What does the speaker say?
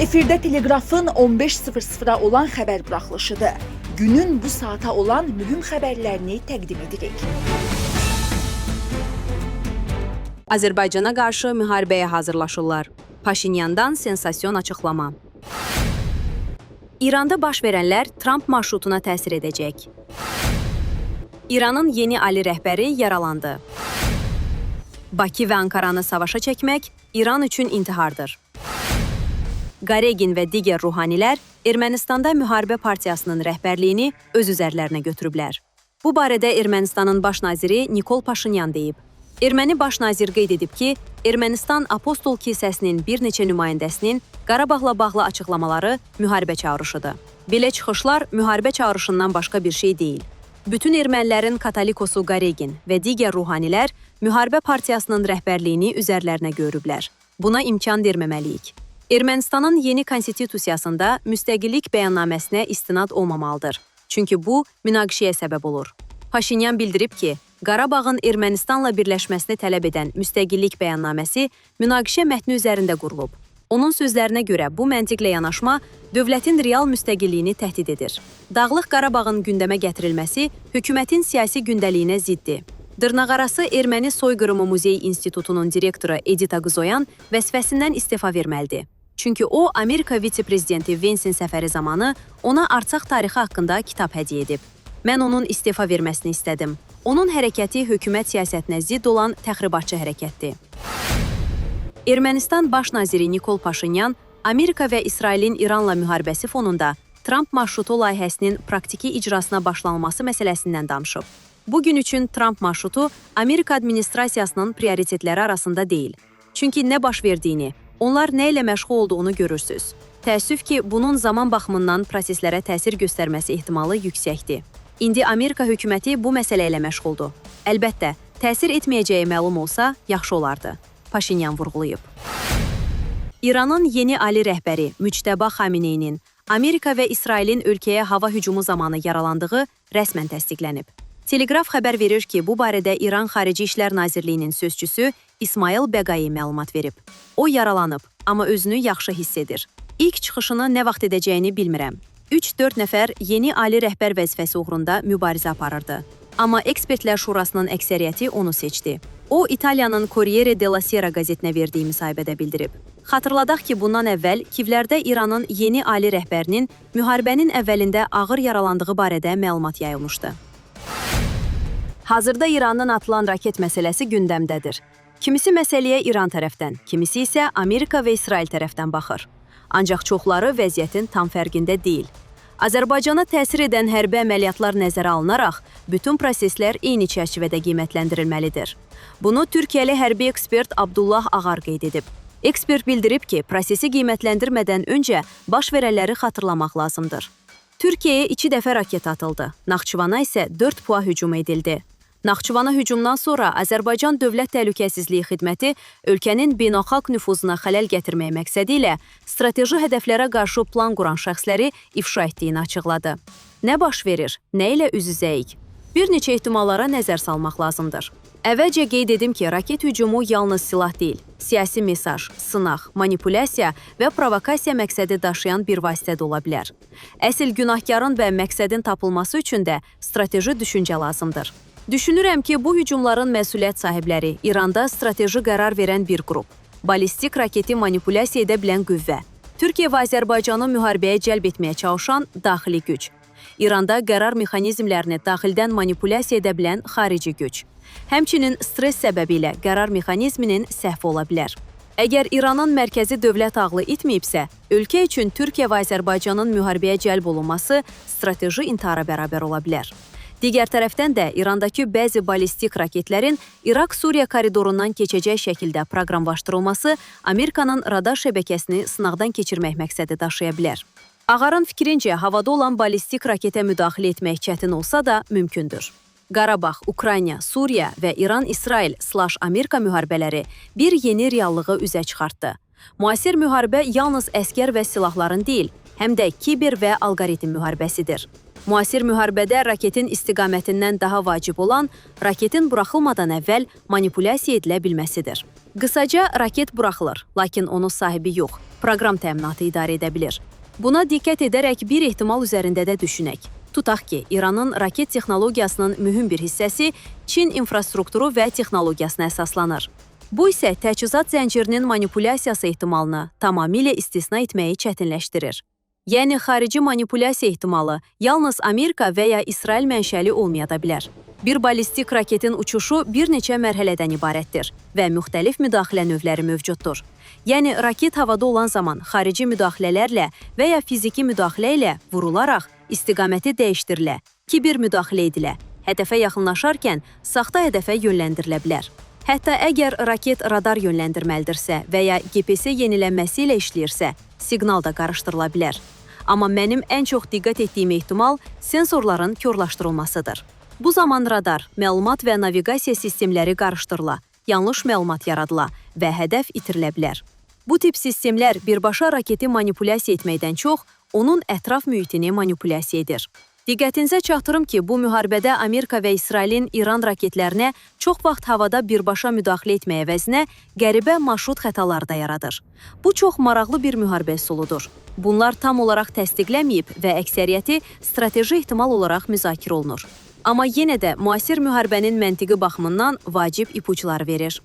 Efirdə Telegrafın 15:00-a olan xəbər buraxılışıdır. Günün bu saata olan mühüm xəbərlərini təqdim edirik. Azərbaycana qarşı müharibəyə hazırlaşırlar. Paşinyandan sensasyon açıqlama. İranda baş verənlər Trump marşrutuna təsir edəcək. İranın yeni ali rəhbəri yaralandı. Bakı və Ankaranı savaşa çəkmək İran üçün intihardır. Qaregin və digər ruhanilər Ermənistanda müharibə partiyasının rəhbərliyini öz üzərlərinə götürüblər. Bu barədə Ermənistanın baş naziri Nikol Paşinyan deyib. Erməni baş nazir qeyd edib ki, Ermənistan Apostol kilsəsinin bir neçə nümayəndəsinin Qarabağla bağlı açıqlamaları müharibə çağrışıdır. Belə çıxışlar müharibə çağrışından başqa bir şey deyil. Bütün ermənilərin katolikosu Qaregin və digər ruhanilər müharibə partiyasının rəhbərliyini üzərlərinə görüblər. Buna imkan verməməliyik. Ermənistanın yeni konstitusiyasında müstəqillik bəyannaməsinə istinad olmamalıdır. Çünki bu, münaqişəyə səbəb olur. Paşinyan bildirib ki, Qarabağın Ermənistanla birləşməsini tələb edən müstəqillik bəyannaməsi münaqişə mətni üzərində qurulub. Onun sözlərinə görə bu məntiqlə yanaşma dövlətin real müstəqilliyini təhdid edir. Dağlıq Qarabağın gündəmə gətirilməsi hökumətin siyasi gündəliyinə ziddir. Dırnaqarası Erməni Soyqırımı Muzey İnstitutunun direktoru Edita Qzoyan vəzifəsindən istifa verməlidir. Çünki o, Amerika vitse-prezidenti Vensin səfəri zamanı ona Artsaq tarixi haqqında kitab hədiyyə edib. Mən onun istifa verməsini istədim. Onun hərəkəti hökumət siyasətinə zidd olan təxribatçı hərəkətdir. Ermənistan baş naziri Nikol Paşinyan Amerika və İsrailin İranla müharibəsi fonunda Trump marşrutu layihəsinin praktiki icrasına başlanılması məsələsindən danışıb. Bugün üçün Trump marşrutu Amerika administrasiyasının prioritetləri arasında deyil. Çünki nə baş verdiyini, onlar nə ilə məşğul olduğunu görürsüz. Təəssüf ki, bunun zaman baxımından proseslərə təsir göstərməsi ehtimalı yüksəkdir. İndi Amerika hökuməti bu məsələ ilə məşğuldur. Əlbəttə, təsir etməyəcəyi məlum olsa, yaxşı olardı. Paşinyan vurğulayıb. İranın yeni ali rəhbəri Müctəba Xameneyinin Amerika və İsrailin ölkəyə hava hücumu zamanı yaralandığı rəsmən təsdiqlənib. Telegraf xəbər verir ki, bu barədə İran Xarici İşlər Nazirliyinin sözçüsü İsmail Bəqai məlumat verib. O yaralanıb, amma özünü yaxşı hiss edir. İlk çıxışını nə vaxt edəcəyini bilmirəm. 3-4 nəfər yeni ali rəhbər vəzifəsi uğrunda mübarizə aparırdı. Amma ekspertlər şurasının əksəriyyəti onu seçdi. O, İtaliyanın Corriere della Sera qəzetinə verdiyi müsahibədə bildirib. Xatırladaq ki, bundan əvvəl Kivlərdə İranın yeni ali rəhbərinin müharibənin əvvəlində ağır yaralandığı barədə məlumat yayılmışdı. Hazırda İrandan atılan raket məsələsi gündəmdədir. Kimisi məsələyə İran tərəfdən, kimisi isə Amerika və İsrail tərəfdən baxır. Ancaq çoxları vəziyyətin tam fərqində deyil. Azərbaycana təsir edən hərbi əməliyyatlar nəzərə alınaraq, bütün proseslər eyni çərçivədə qiymətləndirilməlidir. Bunu Türkiyəli hərbi ekspert Abdullah Ağar qeyd edib. Ekspert bildirib ki, prosesi qiymətləndirmədən öncə baş verənləri xatırlamaq lazımdır. Türkiyəyə 2 dəfə raket atıldı, Naxçıvana isə 4 PUA hücum edildi. Naxçıvana hücumdan sonra Azərbaycan Dövlət Təhlükəsizliyi Xidməti ölkənin beynəlxalq nüfuzuna xələl gətirmək məqsədi ilə strateji hədəflərə qarşı plan quran şəxsləri ifşa etdiyini açıqladı. Nə baş verir, nə ilə üz-üzəyik? Bir neçə ehtimallara nəzər salmaq lazımdır. Əvvəlcə qeyd edim ki, raket hücumu yalnız silah deyil, siyasi mesaj, sınaq, manipulyasiya və provokasiya məqsədi daşıyan bir vasitə də ola bilər. Əsl günahkarın və məqsədin tapılması üçün də strateji düşüncə lazımdır. Düşünürəm ki, bu hücumların məsuliyyət sahibləri İranda strateji qərar verən bir qrup, balistik raketi manipulyasiya edə bilən qüvvə, Türkiyə və Azərbaycanı müharibəyə cəlb etməyə çalışan daxili güc, İranda qərar mexanizmlərini daxildən manipulyasiya edə bilən xarici güc, həmçinin stres səbəbi ilə qərar mexanizminin səhvi ola bilər. Əgər İranın mərkəzi dövlət ağlı itməyibsə, ölkə üçün Türkiyə və Azərbaycanın müharibəyə cəlb olunması strateji intihara bərabər ola bilər. Digər tərəfdən də İrandakı bəzi balistik raketlərin İraq-Suriya koridorundan keçəcək şəkildə proqramlaşdırılması Amerikanın radar şəbəkəsini sınaqdan keçirmək məqsədi daşıya bilər. Ağarın fikrincə, havada olan balistik raketə müdaxilə etmək çətin olsa da mümkündür. Qarabağ, Ukrayna, Suriya və İran-İsrail/Amerika müharibələri bir yeni reallığı üzə çıxartdı. Müasir müharibə yalnız əskər və silahların deyil, həm də kiber və alqoritm müharibəsidir. Müasir müharibədə raketin istiqamətindən daha vacib olan raketin buraxılmadan əvvəl manipulyasiya edilə bilməsidir. Qısaca, raket buraxılır, lakin onun sahibi yox, proqram təminatı idarə edə bilir. Buna diqqət edərək bir ehtimal üzərində də düşünək. Tutaq ki, İranın raket texnologiyasının mühüm bir hissəsi Çin infrastrukturu və texnologiyasına əsaslanır. Bu isə təchizat zəncirinin manipulyasiyası ehtimalını tamamilə istisna etməyi çətinləşdirir. Yəni, xarici manipulyasiya ehtimalı yalnız Amerika və ya İsrail mənşəli olmaya da bilər. Bir ballistik raketin uçuşu bir neçə mərhələdən ibarətdir və müxtəlif müdaxilə növləri mövcuddur. Yəni, raket havada olan zaman xarici müdaxilələrlə və ya fiziki müdaxilə ilə vurularaq istiqaməti dəyişdirilə, kiber müdaxilə edilə, hədəfə yaxınlaşarkən saxta hədəfə yönləndirilə bilər. Hətta əgər raket radar yönləndirməlidirsə və ya GPS yenilənməsi ilə işləyirsə, siqnal da qarışdırıla bilər. Amma mənim ən çox diqqət etdiyim ehtimal sensorların körlaşdırılmasıdır. Bu zaman radar, məlumat və naviqasiya sistemləri qarışdırıla, yanlış məlumat yaradıla və hədəf itirilə bilər. Bu tip sistemlər birbaşa raketi manipulyasiya etməkdən çox, onun ətraf mühitini manipulyasiya edir. Diqqətinizə çatdırım ki, bu müharibədə Amerika və İsrailin İran raketlərinə çox vaxt havada birbaşa müdaxilə etməyə əvəzinə qəribə marşrut xətaları da yaradır. Bu çox maraqlı bir müharibə üsuludur. Bunlar tam olaraq təsdiqlənməyib və əksəriyyəti strateji ehtimal olaraq müzakirə olunur. Amma yenə də müasir müharibənin məntiqi baxımından vacib ipuçları verir.